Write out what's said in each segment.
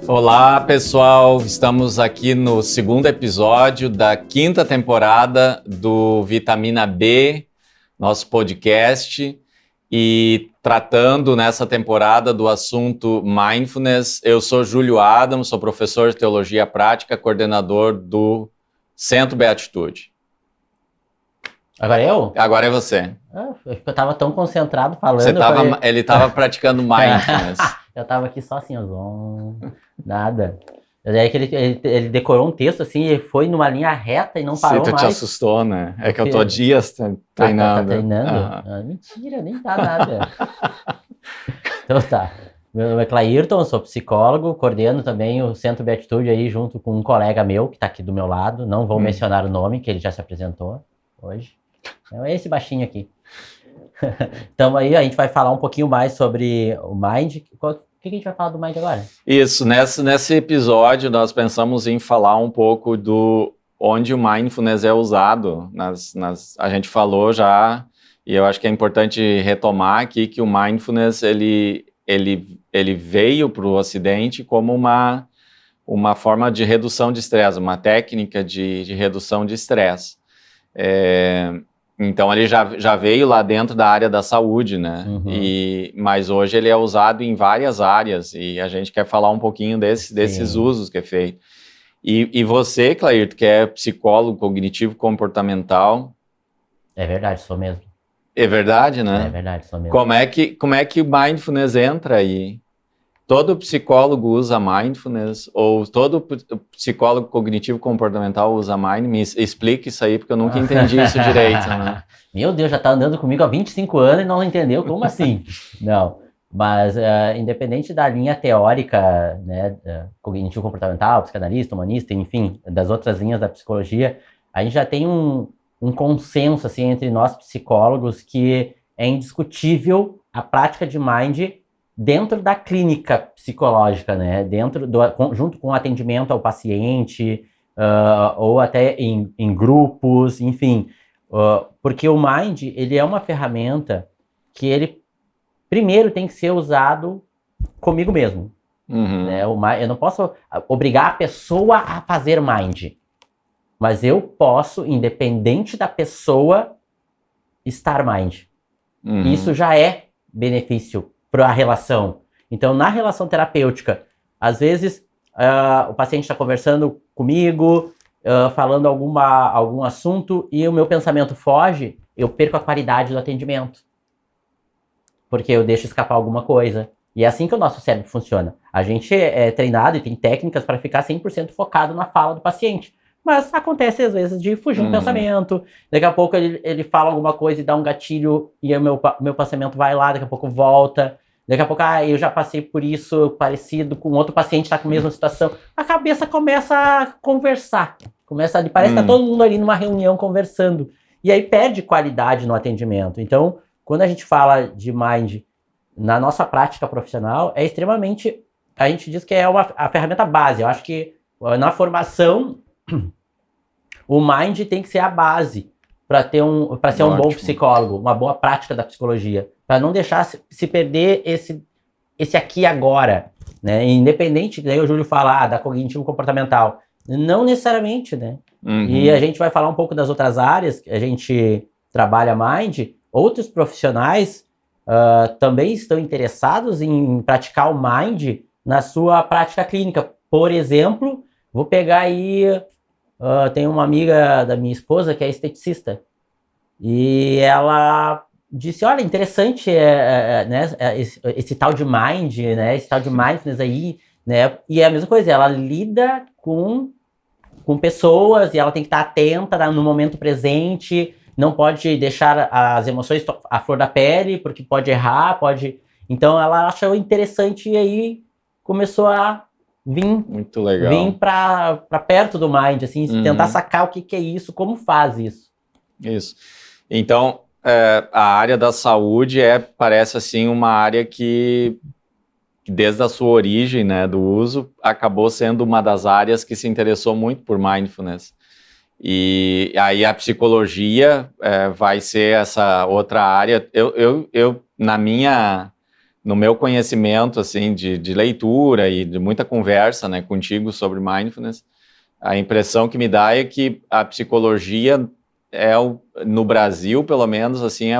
Olá, pessoal. Estamos aqui no segundo episódio da quinta temporada do Vitamina B, nosso podcast, e tratando nessa temporada do assunto Mindfulness. Eu sou Júlio Adams, sou professor de Teologia Prática, coordenador do Centro Beatitude. Agora eu? Agora é você. Eu estava tão concentrado falando. Ele estava praticando Mindfulness. Eu estava aqui só assim, nada. Daí que ele decorou um texto assim, e foi numa linha reta e não parou mais. Tu te assustou, né? É que eu tô dias treinando. Tá treinando? Mentira, nem tá nada. Então tá. Meu nome é Clairton, sou psicólogo, coordeno também o Centro Beatitude aí junto com um colega meu que tá aqui do meu lado. Não vou mencionar o nome, que ele já se apresentou hoje. Então é esse baixinho aqui. Então aí a gente vai falar um pouquinho mais sobre o Mind. O que a gente vai falar do Mind agora? Isso, nesse episódio nós pensamos em falar um pouco do onde o Mindfulness é usado. A gente falou já, e eu acho que é importante retomar aqui que o Mindfulness ele veio para o Ocidente como uma forma de redução de estresse, uma técnica de redução de estresse. Então ele já veio lá dentro da área da saúde, né? Uhum. Mas hoje ele é usado em várias áreas e a gente quer falar um pouquinho desses usos que é feito. E você, Clairton, que é psicólogo cognitivo comportamental... É verdade, sou mesmo. É verdade, né? É verdade, sou mesmo. Como é que o Mindfulness entra aí? Todo psicólogo usa Mindfulness? Ou todo psicólogo cognitivo comportamental usa Mindfulness? Me explica isso aí, porque eu nunca entendi isso direito, né? Meu Deus, já tá andando comigo há 25 anos e não entendeu? Como assim? Não, mas independente da linha teórica, né, cognitivo comportamental, psicanalista, humanista, enfim, das outras linhas da psicologia, a gente já tem um consenso, assim, entre nós psicólogos que é indiscutível a prática de Mind dentro da clínica psicológica, né? Junto com o atendimento ao paciente, ou até em grupos, enfim. Porque o Mind, ele é uma ferramenta que ele, primeiro, tem que ser usado comigo mesmo. Uhum. Né? Eu não posso obrigar a pessoa a fazer Mind. Mas eu posso, independente da pessoa, estar Mind. Uhum. Isso já é benefício para a relação. Então, na relação terapêutica, às vezes o paciente está conversando comigo, falando algum assunto e o meu pensamento foge, eu perco a qualidade do atendimento. Porque eu deixo escapar alguma coisa. E é assim que o nosso cérebro funciona. A gente é treinado e tem técnicas para ficar 100% focado na fala do paciente. Mas acontece às vezes de fugir um pensamento, daqui a pouco ele fala alguma coisa e dá um gatilho e o meu pensamento vai lá, daqui a pouco volta, daqui a pouco eu já passei por isso parecido com outro paciente que está com a mesma situação. A cabeça começa a conversar, parece que está todo mundo ali numa reunião conversando, e aí perde qualidade no atendimento. Então, quando a gente fala de Mind na nossa prática profissional, é extremamente, a gente diz que é a ferramenta base. Eu acho que na formação o Mind tem que ser a base para ser um bom psicólogo, uma boa prática da psicologia, para não deixar se perder esse aqui e agora, né? Independente, daí o Júlio fala da cognitivo comportamental, não necessariamente, né? Uhum. E a gente vai falar um pouco das outras áreas que a gente trabalha Mind. Outros profissionais também estão interessados em praticar o Mind na sua prática clínica. Por exemplo, vou pegar aí... tem uma amiga da minha esposa que é esteticista e ela disse, olha, interessante né, esse tal de Mind, né, esse tal de Mindfulness aí, né, e é a mesma coisa, ela lida com pessoas e ela tem que estar atenta no momento presente, não pode deixar as emoções à flor da pele, porque pode errar, então ela achou interessante e aí começou a Muito legal. Vim para perto do Mind, assim, tentar sacar o que é isso, como faz isso. Isso. Então, a área da saúde parece assim uma área que desde a sua origem, né, do uso, acabou sendo uma das áreas que se interessou muito por Mindfulness. E aí a psicologia vai ser essa outra área. Eu na no meu conhecimento, assim, de leitura e de muita conversa, né, contigo sobre mindfulness, a impressão que me dá é que a psicologia no Brasil, pelo menos, assim,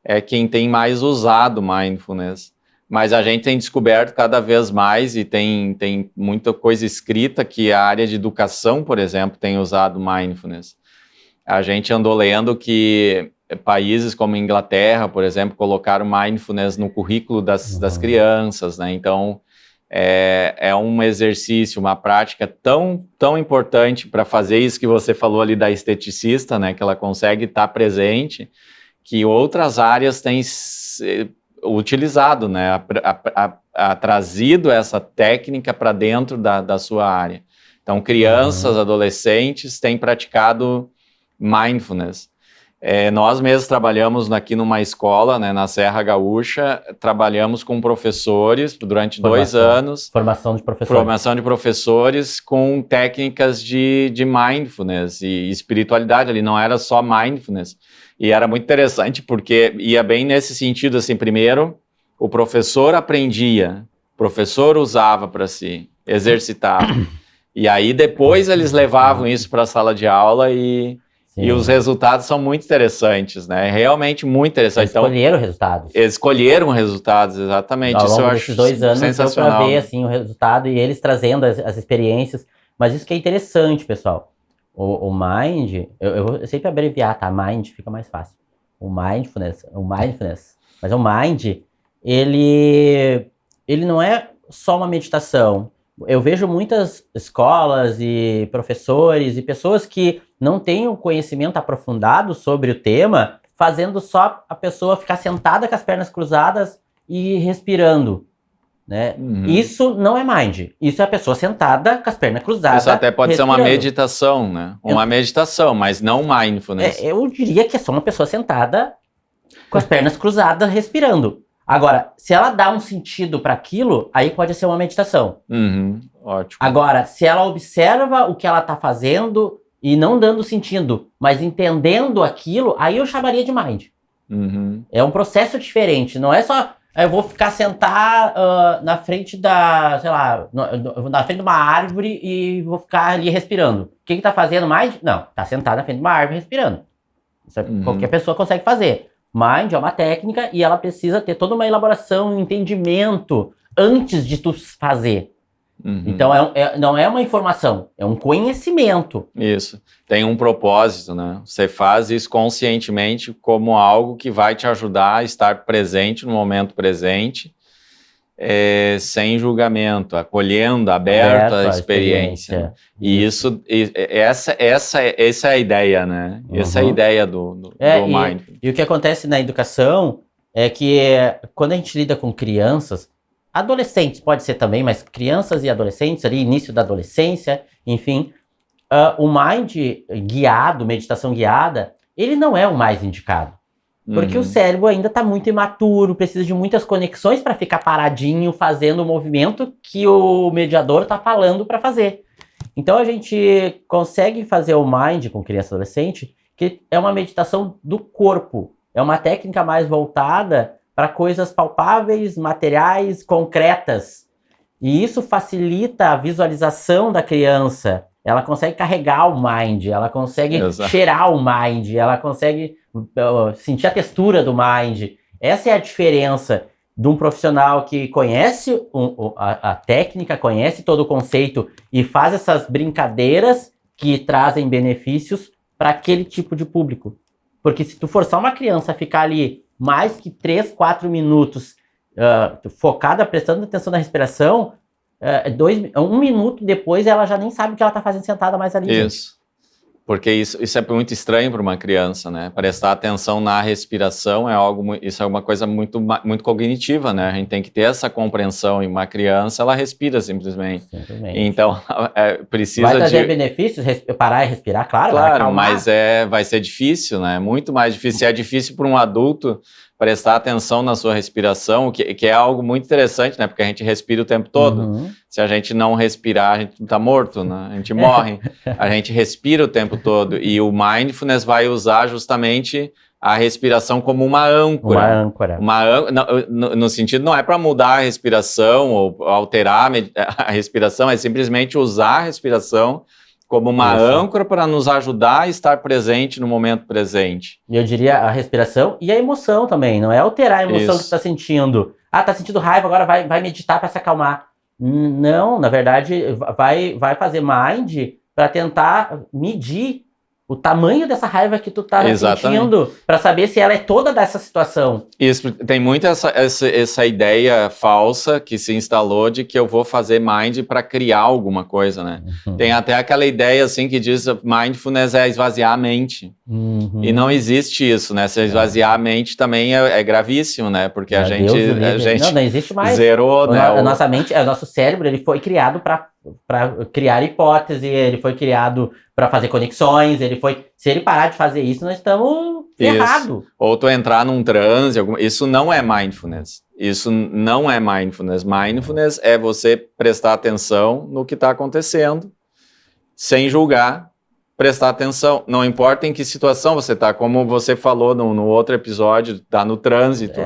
é quem tem mais usado mindfulness. Mas a gente tem descoberto cada vez mais e tem muita coisa escrita que a área de educação, por exemplo, tem usado mindfulness. A gente andou lendo que países como a Inglaterra, por exemplo, colocaram mindfulness no currículo das crianças, né? Então, é um exercício, uma prática tão importante para fazer isso que você falou ali da esteticista, né? Que ela consegue estar presente, que outras áreas têm utilizado, né? Trazido essa técnica para dentro da sua área. Então, crianças, adolescentes têm praticado mindfulness. Nós mesmos trabalhamos aqui numa escola, né, na Serra Gaúcha, trabalhamos com professores durante 2 anos. Formação de professores. Formação de professores com técnicas de mindfulness e espiritualidade, ali não era só mindfulness. E era muito interessante porque ia bem nesse sentido, assim, primeiro o professor aprendia, o professor usava para si, exercitava. E aí depois eles levavam isso para a sala de aula e os resultados são muito interessantes, né? Realmente muito interessantes. Eles escolheram resultados. Escolheram resultados, exatamente. Ao longo isso eu desses acho 2 anos sensacional. deu para ver assim, o resultado e eles trazendo as experiências. Mas isso que é interessante, pessoal. O Mind, eu vou sempre abreviar, tá? Mind fica mais fácil. O Mindfulness. Mas o Mind, ele não é só uma meditação. Eu vejo muitas escolas e professores e pessoas que não têm um conhecimento aprofundado sobre o tema, fazendo só a pessoa ficar sentada com as pernas cruzadas e respirando, né? Isso não é mind. Isso é a pessoa sentada com as pernas cruzadas. Isso até pode respirando. ser uma meditação, né? Uma meditação, mas não mindfulness. Eu diria que é só uma pessoa sentada com as pernas cruzadas respirando. Agora, se ela dá um sentido para aquilo, aí pode ser uma meditação. Ótimo. Agora, se ela observa o que ela está fazendo e não dando sentido, mas entendendo aquilo, aí eu chamaria de mind. É um processo diferente. Não é só eu vou ficar sentar na frente da, sei lá, na frente de uma árvore e vou ficar ali respirando. O que está fazendo mind? Não, tá sentado na frente de uma árvore respirando. Isso qualquer pessoa consegue fazer. Mind é uma técnica e ela precisa ter toda uma elaboração, um entendimento antes de tu fazer. Então, não é uma informação, é um conhecimento. Isso. Tem um propósito, né? Você faz isso conscientemente como algo que vai te ajudar a estar presente no momento presente, sem julgamento, acolhendo, aberto à experiência. E essa é a ideia, né? Essa é a ideia do Mindfulness. E o que acontece na educação é que quando a gente lida com crianças, adolescentes pode ser também, mas crianças e adolescentes, ali início da adolescência, enfim, o Mind guiado, meditação guiada, ele não é o mais indicado. Porque o cérebro ainda está muito imaturo, precisa de muitas conexões para ficar paradinho, fazendo o movimento que o mediador está falando para fazer. Então a gente consegue fazer o Mind com criança e adolescente, que é uma meditação do corpo, é uma técnica mais voltada para coisas palpáveis, materiais, concretas. E isso facilita a visualização da criança. Ela consegue carregar o mind, ela consegue cheirar o mind, ela consegue sentir a textura do mind. Essa é a diferença de um profissional que conhece a técnica, conhece todo o conceito e faz essas brincadeiras que trazem benefícios para aquele tipo de público. Porque se tu forçar uma criança a ficar ali mais que 3, 4 minutos focada, prestando atenção na respiração, 1 minuto depois ela já nem sabe o que ela está fazendo sentada mais ali. Isso. Porque isso é muito estranho para uma criança, né? Prestar atenção na respiração isso é uma coisa muito, muito cognitiva, né? A gente tem que ter essa compreensão. E uma criança, ela respira simplesmente. Então, precisa vai trazer benefícios, parar e respirar, claro. Claro, mas vai ser difícil, né? Muito mais difícil. É difícil para um adulto prestar atenção na sua respiração, que é algo muito interessante, né? Porque a gente respira o tempo todo. Se a gente não respirar, a gente está morto, né? A gente morre. A gente respira o tempo todo. E o Mindfulness vai usar justamente a respiração como uma âncora. Uma âncora. No sentido, não é para mudar a respiração ou alterar a respiração, é simplesmente usar a respiração como uma âncora para nos ajudar a estar presente no momento presente. E eu diria a respiração e a emoção também, não é alterar a emoção que tu está sentindo. Ah, tá sentindo raiva, agora vai meditar para se acalmar. Não, na verdade, vai fazer mind para tentar medir o tamanho dessa raiva que tu tá sentindo, para saber se ela é toda dessa situação. Isso, tem muito essa ideia falsa que se instalou de que eu vou fazer mind para criar alguma coisa, né? Tem até aquela ideia assim que diz mindfulness é esvaziar a mente. E não existe isso, né? Se esvaziar a mente também é gravíssimo, né? Porque a gente não existe mais. Zerou, né? A nossa mente, o nosso cérebro, ele foi criado para criar hipótese, ele foi criado para fazer conexões, se ele parar de fazer isso, nós estamos errados. Ou tu entrar num transe, isso não é mindfulness. Isso não é mindfulness. Mindfulness é você prestar atenção no que está acontecendo, sem julgar, prestar atenção. Não importa em que situação você está, como você falou no outro episódio, está no trânsito.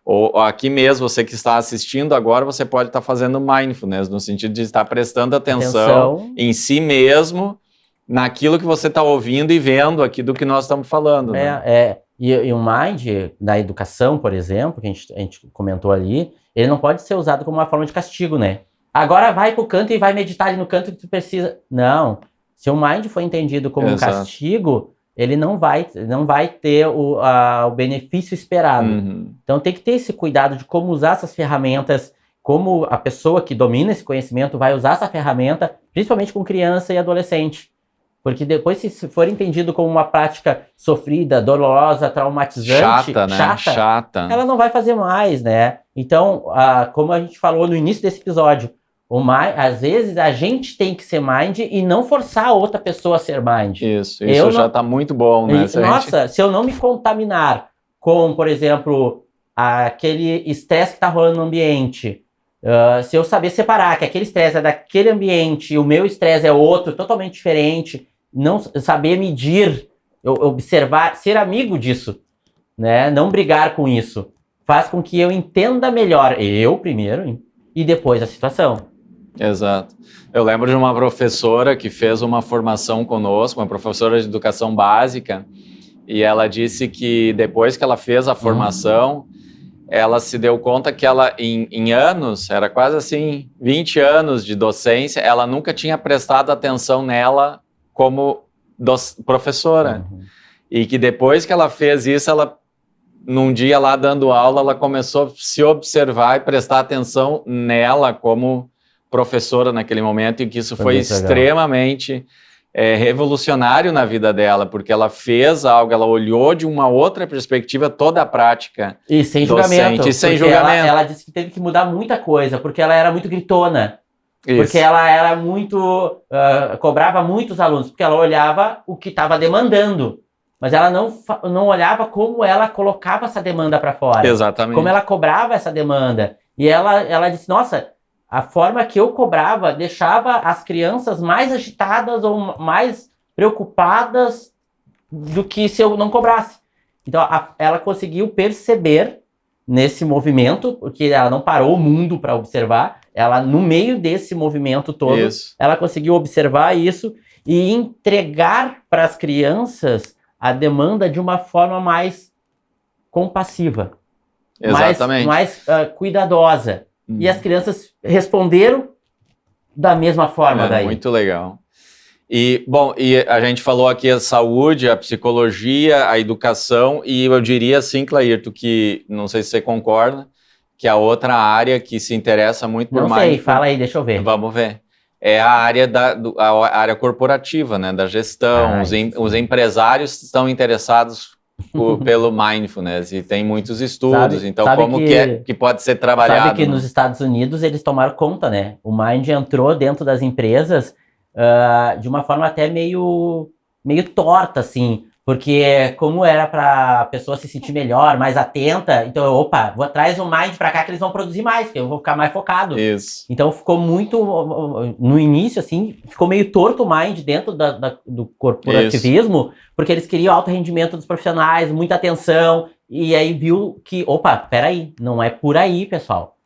Ou aqui mesmo, você que está assistindo agora, você pode estar fazendo mindfulness, no sentido de estar prestando atenção em si mesmo, naquilo que você está ouvindo e vendo aqui do que nós estamos falando. E o mind, na educação, por exemplo, que a gente comentou ali, ele não pode ser usado como uma forma de castigo, né? Agora vai pro canto e vai meditar ali no canto que tu precisa. Não. Se o mind for entendido como um castigo, ele não vai ter o benefício esperado. Então tem que ter esse cuidado de como usar essas ferramentas, como a pessoa que domina esse conhecimento vai usar essa ferramenta, principalmente com criança e adolescente. Porque depois, se for entendido como uma prática sofrida, dolorosa, traumatizante, chata, ela não vai fazer mais, né? Então, como a gente falou no início desse episódio, às vezes a gente tem que ser mind e não forçar a outra pessoa a ser mind. Isso já está muito bom, né? Se eu não me contaminar com, por exemplo, aquele estresse que está rolando no ambiente, se eu saber separar que aquele estresse é daquele ambiente e o meu estresse é outro, totalmente diferente, não saber medir, observar, ser amigo disso, né? Não brigar com isso, faz com que eu entenda melhor eu primeiro e depois a situação. Exato. Eu lembro de uma professora que fez uma formação conosco, uma professora de educação básica, e ela disse que depois que ela fez a formação, ela se deu conta que ela, em anos, era quase assim, 20 anos de docência, ela nunca tinha prestado atenção nela como professora. E que depois que ela fez isso, num dia lá dando aula, ela começou a se observar e prestar atenção nela como professora naquele momento, e que isso foi extremamente revolucionário na vida dela, porque ela fez algo, ela olhou de uma outra perspectiva toda a prática e sem julgamento. Ela disse que teve que mudar muita coisa, porque ela era muito gritona. Porque ela era muito... cobrava muitos alunos, porque ela olhava o que estava demandando, mas ela não olhava como ela colocava essa demanda para fora. Exatamente. Como ela cobrava essa demanda. E ela disse, nossa, a forma que eu cobrava deixava as crianças mais agitadas ou mais preocupadas do que se eu não cobrasse. Então, ela conseguiu perceber nesse movimento, porque ela não parou o mundo para observar, ela, no meio desse movimento todo, ela conseguiu observar isso e entregar para as crianças a demanda de uma forma mais compassiva, mais cuidadosa. E as crianças responderam da mesma forma daí. Muito legal. E, bom, a gente falou aqui a saúde, a psicologia, a educação, e eu diria assim, Clairton, que, não sei se você concorda, que a outra área que se interessa muito por mindfulness... Não sei, fala aí, deixa eu ver. Vamos ver. É a área, a área corporativa, né, da gestão. Os empresários estão interessados pelo mindfulness, e tem muitos estudos, então como que pode ser trabalhado? Sabe que nos Estados Unidos eles tomaram conta, né? O Mind entrou dentro das empresas de uma forma até meio torta, assim, Porque como era para a pessoa se sentir melhor, mais atenta, então, opa, vou atrás o Mind para cá que eles vão produzir mais, que eu vou ficar mais focado. Isso. Então ficou muito, no início, assim, ficou meio torto o Mind dentro do corporativismo, porque eles queriam alto rendimento dos profissionais, muita atenção, e aí viu que, opa, peraí, não é por aí, pessoal.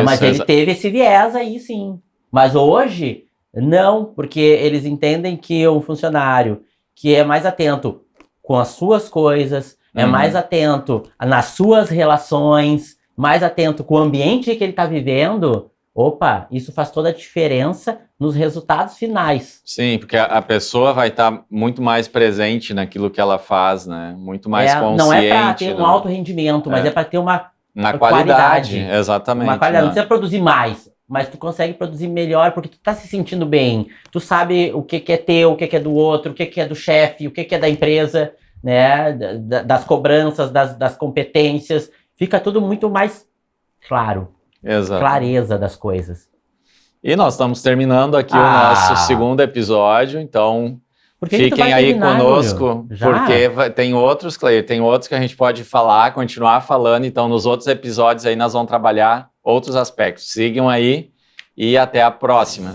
Mas ele teve esse viés aí, sim. Mas hoje, não, porque eles entendem que um funcionário que é mais atento com as suas coisas, é mais atento nas suas relações, mais atento com o ambiente que ele está vivendo, opa, isso faz toda a diferença nos resultados finais. Sim, porque a pessoa vai estar muito mais presente naquilo que ela faz, né? Muito mais consciente. Não é para ter um alto rendimento, mas é para ter uma qualidade. Exatamente. Uma qualidade, não precisa produzir mais, mas tu consegue produzir melhor porque tu tá se sentindo bem. Tu sabe o que é teu, o que é do outro, o que é do chefe, o que é da empresa, né? Das cobranças, das competências. Fica tudo muito mais claro. Exato. Clareza das coisas. E nós estamos terminando aqui o nosso segundo episódio, então fiquem aí conosco, porque tem outros, Cleir, tem outros que a gente pode falar, continuar falando, então nos outros episódios aí nós vamos trabalhar outros aspectos. Sigam aí e até a próxima.